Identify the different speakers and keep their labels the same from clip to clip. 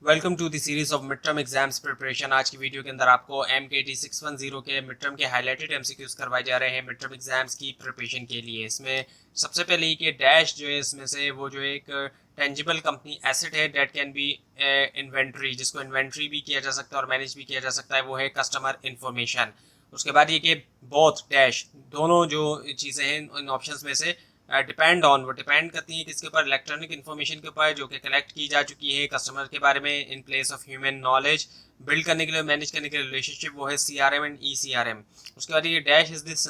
Speaker 1: Welcome to the series of mid term exams preparation. आज की video के अंदर आपको MKT 610 के मिड टर्म के हाईलाइटेड MCQs करवाए जा रहे हैं मिड टर्म एग्जाम्स की प्रिपरेशन के लिए। इसमें सबसे पहले कि डैश जो है इसमें से वो जो एक टेंजिबल कंपनी एसेट है डेट कैन बी इन्वेंट्री, जिसको इन्वेंट्री भी किया जा सकता है और मैनेज भी किया जा सकता है, वो है कस्टमर इन्फॉर्मेशन। उसके बाद ये कि बोथ डैश दोनों जो चीज़ें हैं इन ऑप्शंस में से डिपेंड ऑन, वो डिपेंड करती है किसके ऊपर, इलेक्ट्रॉनिक इन्फॉर्मेशन के ऊपर जो कि कलेक्ट की जा चुकी है कस्टमर के बारे में in place of human knowledge, build करने के लिए मैनेज करने के लिए रिलेशनशिप, वो है CRM एंड ECRM। उसके बाद ये dash is this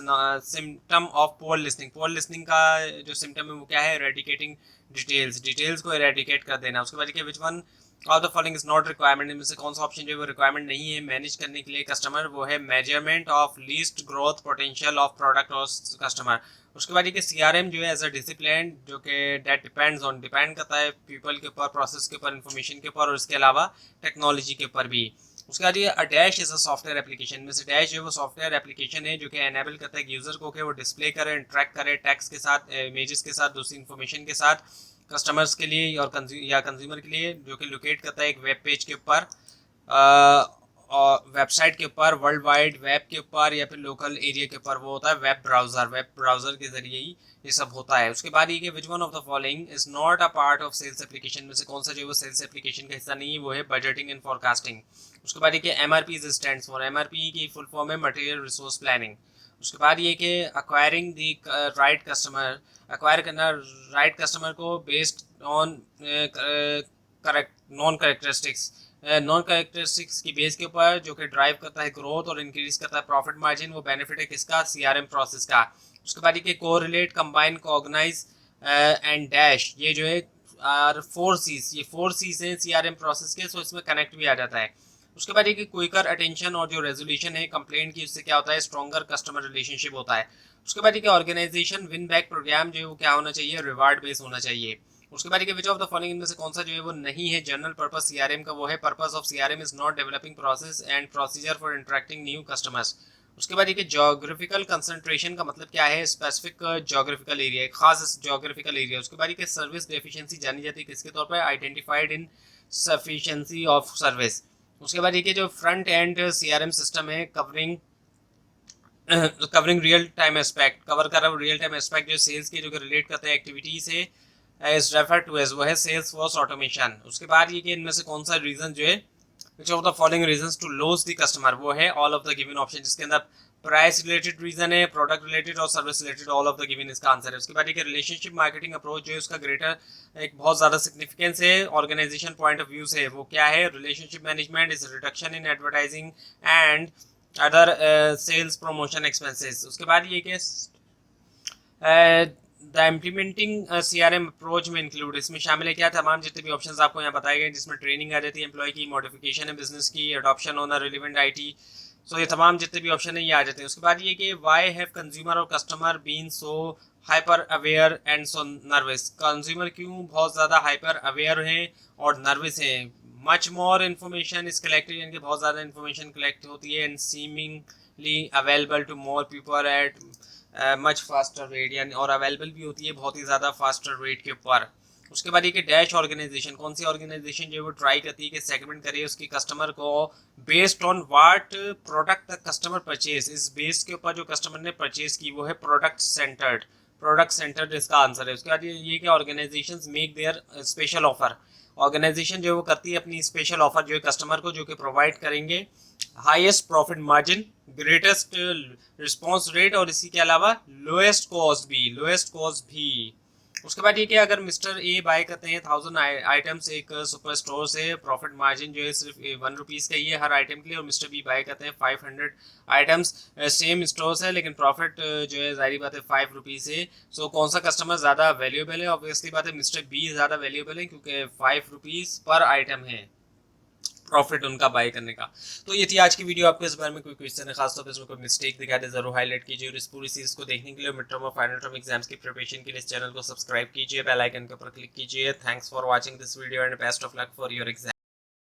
Speaker 1: symptom of poor listening. Poor listening का जो सिम्टम है वो क्या है? एरेडिकेटिंग डिटेल्स को एरेडिकेट कर देना। उसके बाद विच one of the following is not requirement, इनमें से कौन सा ऑप्शन जो है वो रिक्वायरमेंट नहीं है मैनेज करने के लिए कस्टमर, वो है measurement of least growth potential of product और कस्टमर। उसके बाद ये CRM जो है एज अ डिसिप्लिन जो कि डेट डिपेंड करता है पीपल के ऊपर, प्रोसेस के ऊपर, इन्फॉर्मेशन के ऊपर और इसके अलावा टेक्नोलॉजी के ऊपर भी। उसके बाद ये dash is a software application, में से डैश जो है वो सॉफ्टवेयर एप्लीकेशन है जो कि एनेबल करता है कि यूजर को कि वो डिस्प्ले करे, इंटरेक्ट करे टेक्स्ट के साथ, इमेजेस के साथ, दूसरी इन्फॉर्मेशन के साथ, कस्टमर्स के लिए और कंज्यूमर के लिए, जो कि लोकेट करता है एक वेब पेज के ऊपर, वेबसाइट के ऊपर, वर्ल्ड वाइड वेब के ऊपर या फिर लोकल एरिया के ऊपर। वो होता है वेब ब्राउजर के जरिए ही ये सब होता है। उसके बाद ये कि which one of the following is not a part of sales application, में से कौन सा जो है वो सेल्स एप्लीकेशन का हिस्सा नहीं है, वो है बजटिंग एंड फोरकास्टिंग। उसके बाद ये कि MRP स्टैंड्स फॉर, MRP की फुल फॉर्म है मटेरियल रिसोर्स प्लानिंग। उसके बाद ये कि acquiring the right customer, acquire करना राइट कस्टमर को based on correct non characteristics की बेस के ऊपर, जो कि ड्राइव करता है ग्रोथ और इंक्रीज करता है प्रॉफिट मार्जिन। वो बेनिफिट है किसका? CRM प्रोसेस का। उसके बाद ये correlate, combine, cognise and dash, ये जो है फोर सीज, ये 4 C's हैं CRM प्रोसेस के, सो इसमें कनेक्ट भी आ जाता है। उसके बाद ये कि क्विकर अटेंशन और जो रेजोल्यूशन है कंप्लेंट की, उससे क्या होता है? स्ट्रॉन्गर कस्टमर रिलेशनशिप होता है। उसके बाद ये ऑर्गेनाइजेशन विन बैक प्रोग्राम जो है वो क्या होना चाहिए? रिवार्ड बेस्ड होना चाहिए। उसके बाद विच ऑफ द फॉलोइंग, इनमें से कौन सा जो है वो नहीं है जनरल पर्पस CRM का? वो है purpose of CRM is not developing process and procedure for interacting new customers. उसके बाद ये जोग्राफिकल कंसंट्रेशन का मतलब क्या है? स्पेसिफिक जोग्राफिकल एरिया, एक खास जोग्राफिकल एरिया। उसके बाद ये सर्विस डेफिशिएंसी जानी जाती है किसके तौर पर? Identified in sufficiency of service. उसके बाद ये जो फ्रंट एंड CRM सिस्टम है covering real time aspect, cover कर रहा है रियल टाइम एस्पेक्ट जो सेल्स के, जो कि रिलेट करते हैं एक्टिविटी से, इज रेफर टू एज, वो है सेल्स फोर्स ऑटोमेशन। उसके बाद ये कि इनमें से कौन सा रीजन जो है, which of the following reasons to lose the customer, वो है all of the given option, जिसके अंदर प्राइस रिलेटेड रीजन है, प्रोडक्ट रिलेटेड और service related, all of the given इसका आंसर है। उसके बाद ये रिलेशनशिप मार्केटिंग अप्रोच जो है उसका ग्रेटर एक बहुत ज्यादा सिग्निफिकेंस है ऑर्गेनाइजेशन पॉइंट ऑफ व्यू से, वो क्या है? Relationship management is reduction in advertising and other sales promotion expenses. उसके बाद ये कि द इम्प्लीमेंटिंग CRM अप्रोच में इंक्लूड, इसमें शामिल है क्या? तमाम जितने भी ऑप्शंस आपको यहाँ बताए गए, जिसमें ट्रेनिंग आ जाती है एम्प्लॉय की, मॉडिफिकेशन है बिजनेस की, अडॉप्शन होना रिलेवेंट IT, सो ये तमाम जितने भी ऑप्शन है ये आ जाते हैं। उसके बाद ये कि वाई हैव कंज्यूमर और customer been so hyper aware and so nervous, consumer क्यों बहुत ज़्यादा हाइपर अवेयर हैं और नर्वस हैं? Much more information is collected, यानी कि बहुत ज़्यादा इन्फॉर्मेशन कलेक्ट होती है, and seemingly available to more people at much faster rate, यानी और अवेलेबल भी होती है बहुत ही ज़्यादा फास्टर रेट के ऊपर। उसके बाद ये कि डैश ऑर्गेनाइजेशन, कौन सी ऑर्गेनाइजेशन जो वो ट्राई करती है कि सेगमेंट करे उसकी कस्टमर को based on what product the customer purchase, इस बेस के ऊपर जो कस्टमर ने परचेज की, वो है प्रोडक्ट सेंटर्ड इसका आंसर है। उसके बाद ये कि organisations make their special offer, organisation जो है वो करती है अपनी स्पेशल ऑफर जो है कस्टमर को, जो कि प्रोवाइड करेंगे highest profit margin, greatest response rate और इसी के अलावा लोएस्ट कॉस्ट भी। उसके बाद ये कि अगर मिस्टर ए बाय करते हैं 1000 आइटम्स एक सुपर स्टोर से, प्रॉफिट मार्जिन जो है सिर्फ ₹1 का ही है हर आइटम के लिए, और मिस्टर बी बाय करते हैं 500 आइटम्स सेम स्टोर से, लेकिन प्रॉफिट जो है जारी बात है ₹5 है। सो कौन सा कस्टमर ज़्यादा वैल्यूएबल है? ऑब्वियसली बात है मिस्टर बी ज़्यादा वैल्यूएबल है, क्योंकि ₹5 पर आइटम है प्रॉफिट उनका बाय करने का। तो ये थी आज की वीडियो। आपको इस बारे में कोई क्वेश्चन है, खासतौर पर इसमें कोई मिस्टेक दिखाई दे, जरूर हाईलाइट कीजिए। और इस पूरी सीरीज को देखने के लिए, मिड टर्म और फाइनल टर्म एग्जाम्स की प्रिपरेशन के लिए इस चैनल को सब्सक्राइब कीजिए, बेल आइकन के ऊपर क्लिक कीजिए। Thanks for watching this video and best of luck for your exam.